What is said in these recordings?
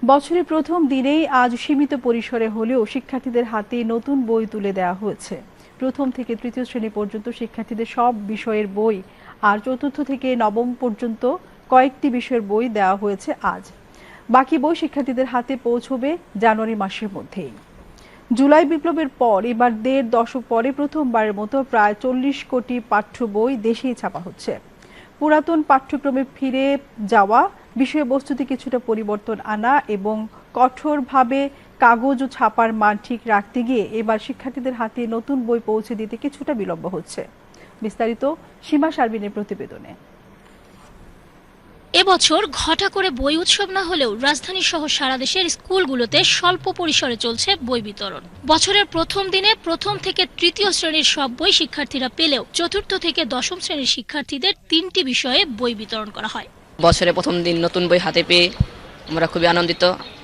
বছরের প্রথম দিনেই আজ সীমিত পরিসরে হলেও শিক্ষার্থীদের হাতে নতুন বই তুলে দেওয়া হয়েছে। প্রথম থেকে তৃতীয় শ্রেণী পর্যন্ত শিক্ষার্থীদের সব বিষয়ের বই আর চতুর্থ থেকে নবম পর্যন্ত কয়েকটি বিষয়ের বই দেওয়া হয়েছে আজ। বাকি বই শিক্ষার্থীদের হাতে পৌঁছবে জানুয়ারি মাসের মধ্যেই। জুলাই বিপ্লবের পর এবার ১.৫ দশক পরে প্রথমবারের মতো প্রায় ৪০ কোটি পাঠ্য বই দেশেই ছাপা হচ্ছে। পুরাতন পাঠ্যক্রমে ফিরে যাওয়া, বিষয়বস্তুতে কিছুটা পরিবর্তন আনা এবং কঠোরভাবে কাগজ ও ছাপার মান ঠিক রাখতে গিয়ে এবার শিক্ষার্থীদের হাতে নতুন বই পৌঁছে দিতে কিছুটা বিলম্ব হচ্ছে। বিস্তারিত সীমা শারবিনের প্রতিবেদনে। এবছর ঘটা করে বই উৎসব না হলেও রাজধানী সহ সারা দেশের স্কুলগুলোতে স্বল্প পরিসরে চলছে বই বিতরণ। বছরের প্রথম দিনে প্রথম থেকে তৃতীয় শ্রেণীর সব বই শিক্ষার্থীরা পেলেও চতুর্থ থেকে দশম শ্রেণীর শিক্ষার্থীদের ৩টি বিষয়ে বই বিতরণ করা হয়। বছরের প্রথম দিন নতুন বই হাতে পেয়ে আমরা খুবই আনন্দিত।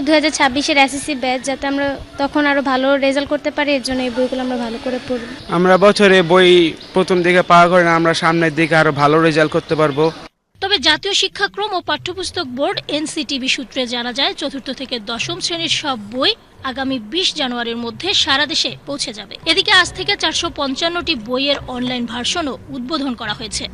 2026-এর এসএসসি ব্যাচ যাতে আমরা তখন আরো ভালো রেজাল্ট করতে পারি, এর জন্য এই বইগুলো আমরা ভালো করে পড়ব। আমরা বছরে বই প্রথম দিকে পাওয়া করে না, আমরা সামনের দিকে আরো ভালো রেজাল্ট করতে পারবো। তবে জাতীয় শিক্ষাক্রম ও পাঠ্যপুস্তক বোর্ড এনসিটিবি সূত্রে জানা যায়, চতুর্থ থেকে দশম শ্রেণীর সব বই আগামী ২০ জানুয়ারির মধ্যে সারা দেশে পৌঁছে যাবে। এদিকে আজ থেকে ৪৫৫টি বইয়ের অনলাইন ভার্সনও উদ্বোধন করা হয়েছে।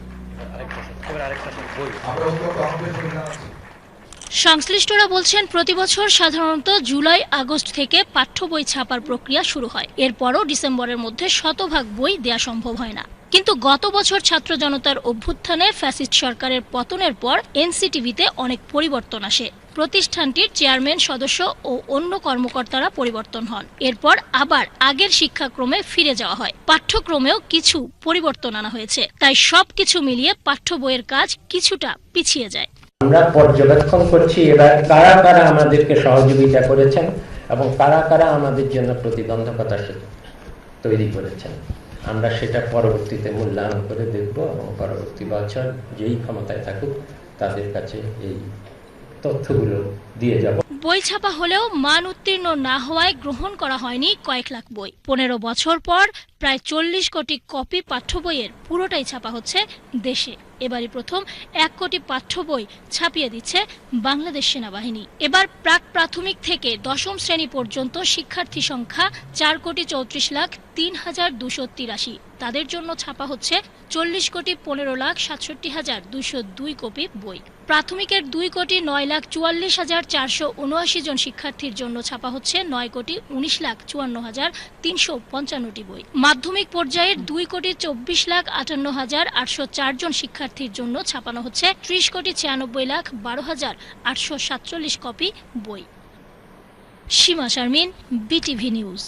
সংশ্লিষ্টরা বলছেন, প্রতিবছর সাধারণত জুলাই আগস্ট থেকে পাঠ্য বই ছাপার প্রক্রিয়া শুরু হয়। এরপরও ডিসেম্বরের মধ্যে শতভাগ বই দেয়া সম্ভব হয় না। কিন্তু গত বছর ছাত্র জনতার অভ্যুত্থানে ফ্যাসিস্ট সরকারের পতনের পর এনসিটিভিতে অনেক পরিবর্তন আসে। প্রতিষ্ঠানটির চেয়ারম্যান, সদস্য ও অন্য কর্মকর্তারা পরিবর্তন হন। এরপর আবার আগের শিক্ষাক্রমে ফিরে যাওয়া হয়। পাঠ্যক্রমেও কিছু পরিবর্তন আনা হয়েছে। তাই সবকিছু মিলিয়ে পাঠ্য বইয়ের কাজ কিছুটা পিছিয়ে যায়। আমরা পর্যবেক্ষণ করছি এবার কারা কারা আমাদেরকে সহযোগিতা করেছেন এবং কারা কারা আমাদের জন্য প্রতিবন্ধকতা তৈরি করেছেন। আমরা সেটা পরবর্তীতে মূল্যায়ন করে দেখব এবং পরবর্তী বছর যেই ক্ষমতায় থাকুক তাদের কাছে এই তথ্যগুলো দিয়ে যাব। বই ছাপা হলেও মান উত্তীর্ণ না হওয়ায় গ্রহণ করা হয়নি কয়েক লাখ বই। ১৫ বছর পর প্রায় ৪০ কোটি কপি পাঠ্য বইয়ের পুরোটাই ছাপা হচ্ছে দেশে। এবারই প্রথম ১ কোটি পাঠ্য বই ছাপিয়ে দিচ্ছে বাংলাদেশ সেনাবাহিনী। এবার প্রাক প্রাথমিক থেকে দশম শ্রেণী পর্যন্ত শিক্ষার্থী সংখ্যা ৪,৩৪,৩৮৩। তাদের জন্য ছাপা হচ্ছে ৪০,১৫,৬৭,২০২ কপি বই। প্রাথমিকের ২,৯,৪৪,৪৭৯ জন শিক্ষার্থীর জন্য ছাপা হচ্ছে ৯,১৯,৫৪,৩৫৫টি বই। মাধ্যমিক পর্যায়ের ২,২৪,৫৮,৮০৪ জন শিক্ষার্থীর জন্য ছাপানো হচ্ছে ৩০,৯৬,১২,৮৪৭ কপি বই। সীমা শারমিন, বিটিভি নিউজ।